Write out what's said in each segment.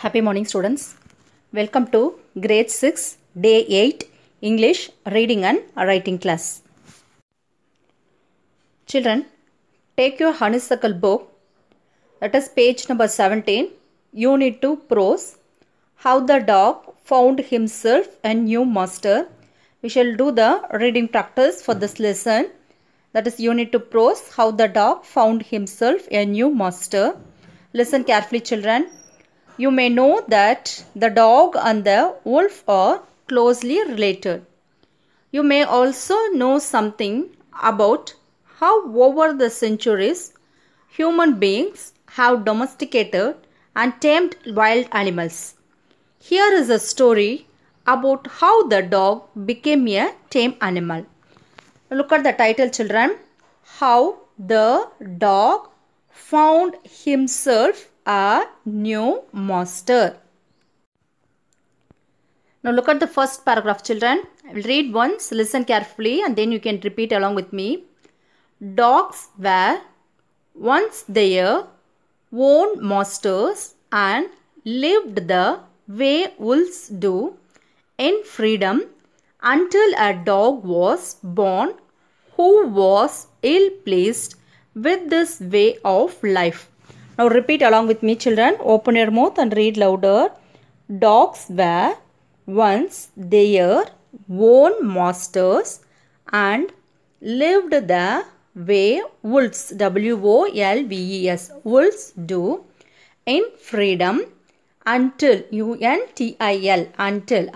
Happy morning, students. Welcome to grade 6 day 8 English reading and writing class. Children, take your honeysuckle book, that is page number 17, unit 2 prose, how the dog found himself a new master. We shall do the reading practice for this lesson, that is unit 2 prose, how the dog found himself a new master. Listen carefully, children. You may know that the dog and the wolf are closely related. You may also know something about how over the centuries human beings have domesticated and tamed wild animals. Here is a story about how the dog became a tame animal. Look at the title, children. How the dog found himself a new master. Now look at the first paragraph, children. I will read once, listen carefully, and then you can repeat along with me. Dogs were once their own masters and lived the way wolves do in freedom until a dog was born who was ill-pleased with this way of life. Now repeat along with me, children. Open your mouth and read louder. Dogs were once their own masters and lived the way wolves, W-O-L-V-E-S, wolves do in freedom until, U-N-T-I-L, until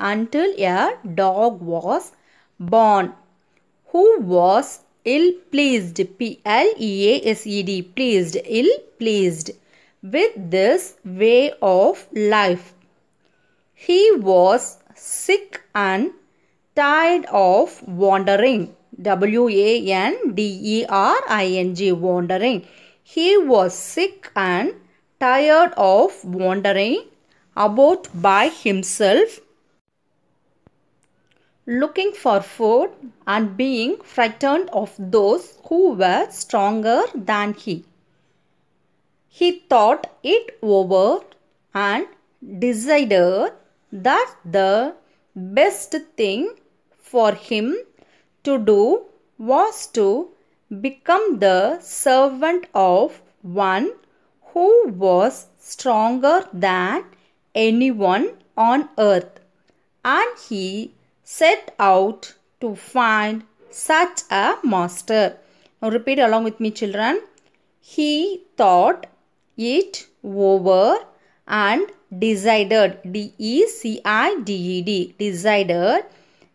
a dog was born who was ill-pleased, P-L-E-A-S-E-D, pleased, ill-pleased with this way of life. He was sick and tired of wandering, W-A-N-D-E-R-I-N-G, wandering. He was sick and tired of wandering about by himself, looking for food and being frightened of those who were stronger than he. He thought it over and decided that the best thing for him to do was to become the servant of one who was stronger than anyone on earth, and he set out to find such a master. Now repeat along with me, children. He thought it over and decided, D-E-C-I-D-E-D, decided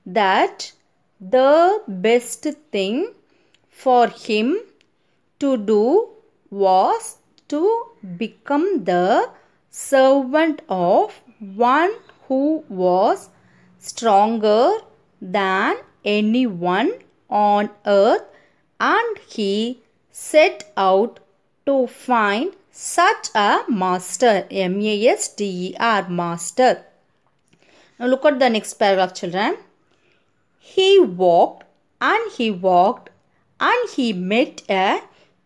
that the best thing for him to do was to become the servant of one who was stronger than anyone on earth, and he set out to find such a master, M-A-S-T-E-R, master. Now look at the next paragraph, children. He walked and he walked and he met a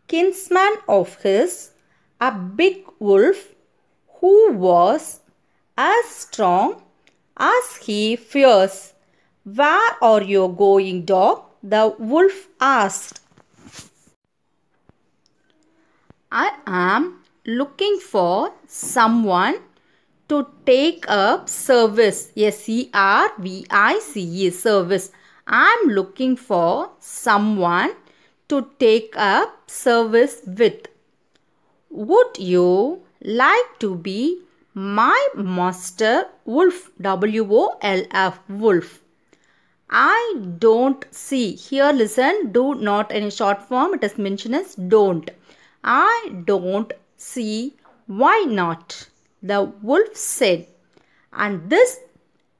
kinsman of his, a big wolf who was as strong as he fierce. Where are you going, dog? The wolf asked. I am looking for someone to take up service, S-E-R-V-I-C-E, service. I am looking for someone to take up service with. Would you like to be my master, wolf, W-O-L-F, wolf? I don't see. Here listen, do not in short form, it is mentioned as don't. I don't see why not, the wolf said. And this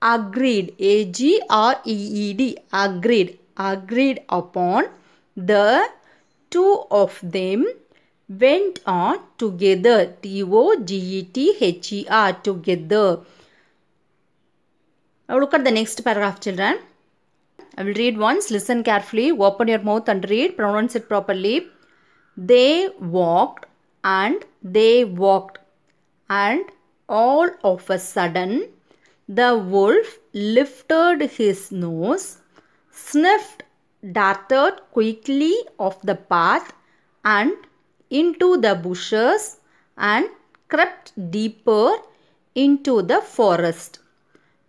agreed, A-G-R-E-E-D, agreed upon. The two of them went on together, T-O-G-E-T-H-E-R, together. Now look at the next paragraph, children. I will read once, listen carefully, open your mouth and read, pronounce it properly. They walked and they walked and all of a sudden, the wolf lifted his nose, sniffed, darted quickly off the path and into the bushes and crept deeper into the forest.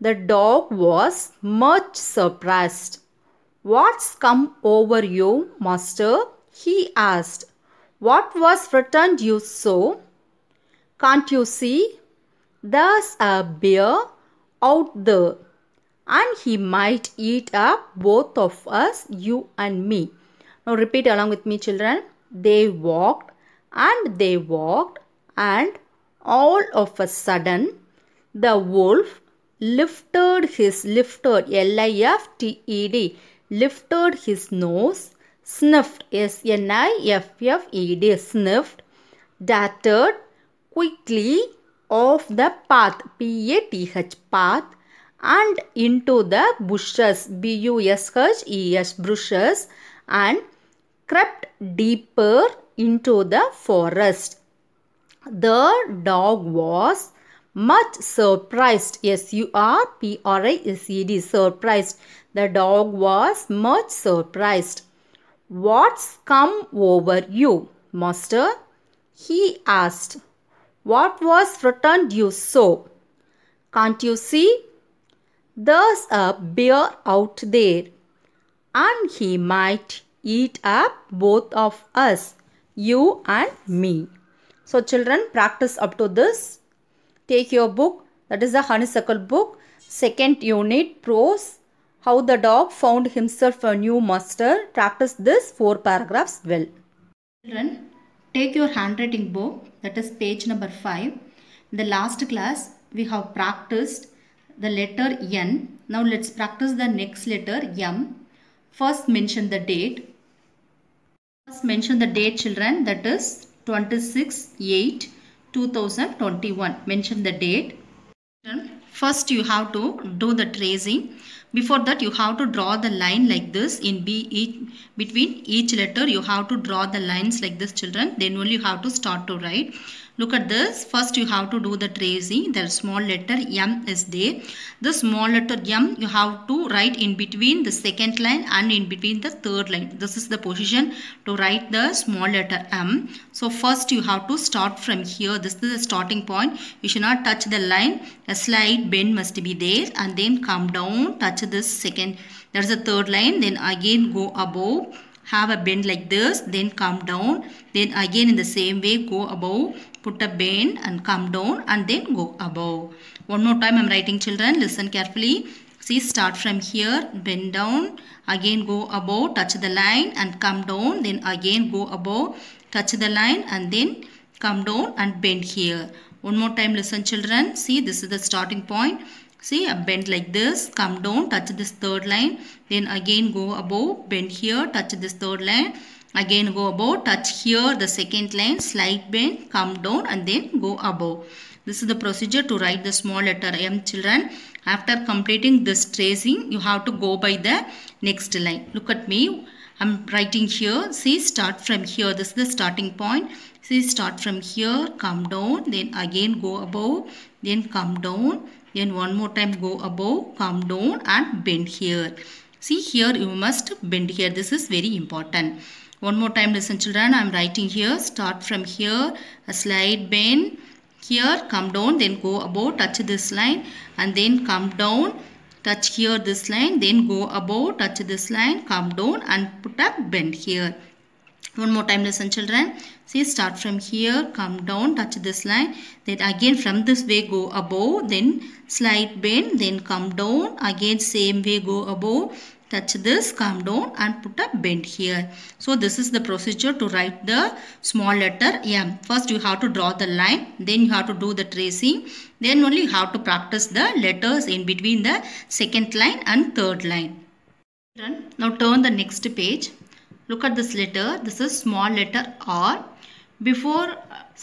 The dog was much surprised. "What's come over you, master?" he asked. "What was frightened you so? Can't you see? There's a bear out there, and he might eat up both of us, you and me." Now repeat along with me, children. They walked, and all of a sudden, the wolf lifted, L-I-F-T-E-D, lifted his nose, sniffed, S-N-I-F-F-E-D, sniffed, darted quickly off the path, P-A-T-H, path, and into the bushes, B-U-S-H-E-S, bushes, and crept deeper into the forest. The dog was much surprised, S-U-R-P-R-I-S-E-D, surprised. The dog was much surprised. "What's come over you, master?" he asked. "What was frightened you so? Can't you see? There's a bear out there, and he might eat up both of us, you and me." So children, practice up to this. Take your book, that is the Honeysuckle book, second unit, prose, how the dog found himself a new master. Practice this 4 paragraphs well. Children, take your handwriting book, that is page number 5. In the last class, we have practiced the letter N. Now let's practice the next letter M. First mention the date. First mention the date, children, that is 26/8/2021. Mention the date. First you have to do the tracing. Before that you have to draw the line like this in between each letter. You have to draw the lines like this, children. Then only you have to start to write. Look at this. First you have to do the tracing. The small letter M is there. The small letter M you have to write in between the second line and in between the third line. This is the position to write the small letter M. So first you have to start from here. This is the starting point. You should not touch the line. A slight bend must be there, and then come down, touch this second. That is the third line. Then again go above. Have a bend like this, then come down, then again in the same way go above, put a bend and come down and then go above. One more time I am writing, children, listen carefully. See, start from here, bend down, again go above, touch the line and come down, then again go above, touch the line and then come down and bend here. One more time listen, children. See, this is the starting point. See, a bend like this, come down, touch this third line, then again go above, bend here, touch this third line, again go above, touch here the second line, slight bend, come down and then go above. This is the procedure to write the small letter M, children. After completing this tracing, you have to go by the next line. Look at me. I am writing here. See, start from here. This is the starting point. See, start from here, come down, then again go above, then come down. Then one more time go above, come down and bend here. See, here you must bend here. This is very important. One more time listen, children. I am writing here. Start from here. A slight bend. Here come down. Then go above. Touch this line. And then come down. Touch here this line. Then go above. Touch this line. Come down and put a bend here. One more time listen, children. See, start from here, come down, touch this line, then again from this way go above, then slight bend, then come down, again same way go above, touch this, come down and put a bend here. So this is the procedure to write the small letter M. First you have to draw the line, then you have to do the tracing, then only you have to practice the letters in between the second line and third line. Now turn the next page. Look at this letter. This is small letter R. Before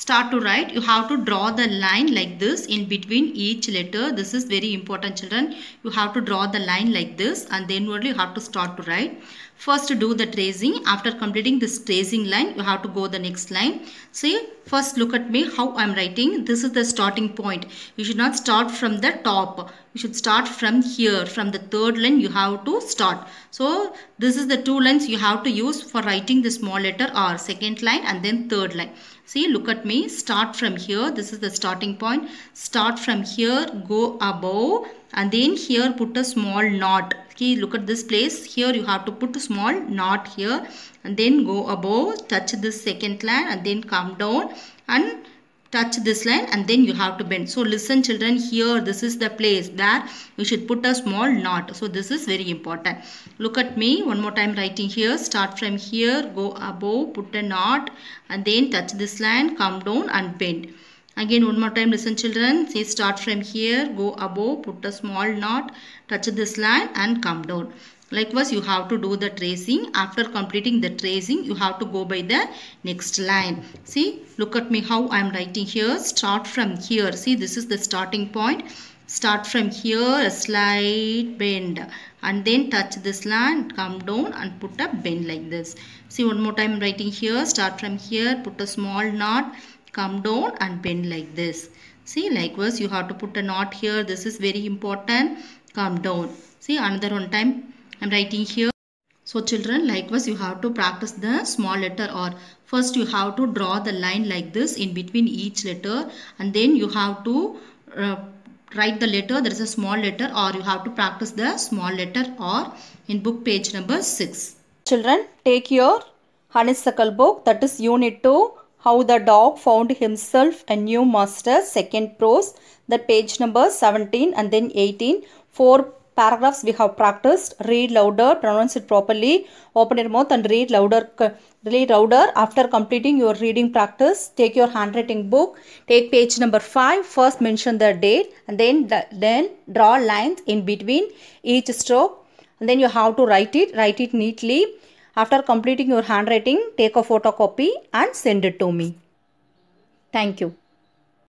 start to write, you have to draw the line like this in between each letter. This is very important, children. You have to draw the line like this and then only you have to start to write. First do the tracing. After completing this tracing line, you have to go the next line. See, first look at me how I am writing. This is the starting point. You should not start from the top. You should start from here. From the third line you have to start. So this is the two lines you have to use for writing the small letter R. Second line and then third line. See, look at me. Start from here. This is the starting point. Start from here. Go above. And then here put a small knot. Okay, look at this place. Here you have to put a small knot here. And then go above. Touch this second line. And then come down. And touch this line. And then you have to bend. So listen, children. Here this is the place where you should put a small knot. So this is very important. Look at me. One more time writing here. Start from here. Go above. Put a knot. And then touch this line. Come down and bend. Again one more time listen, children. Say start from here, go above, put a small knot, touch this line and come down. Likewise you have to do the tracing. After completing the tracing you have to go by the next line. See, look at me how I am writing here. Start from here. See, this is the starting point. Start from here, a slight bend and then touch this line, come down and put a bend like this. See, one more time writing here. Start from here, put a small knot, come down and bend like this. See, likewise you have to put a knot here. This is very important. Come down. See, another one time I am writing here. So children, likewise you have to practice the small letter R. First you have to draw the line like this in between each letter and then you have to write the letter. There is a small letter or you have to practice the small letter R in book page number 6. Children, take your honeysuckle book, that is unit 2. How the dog found himself a new master, second prose, that page number 17 and then 18. 4 paragraphs we have practiced. Read louder, pronounce it properly, open your mouth and read louder. Read louder. After completing your reading practice, take your handwriting book, take page number 5, first mention the date and then draw lines in between each stroke and then you have to write it neatly. After completing your handwriting, take a photocopy and send it to me. Thank you.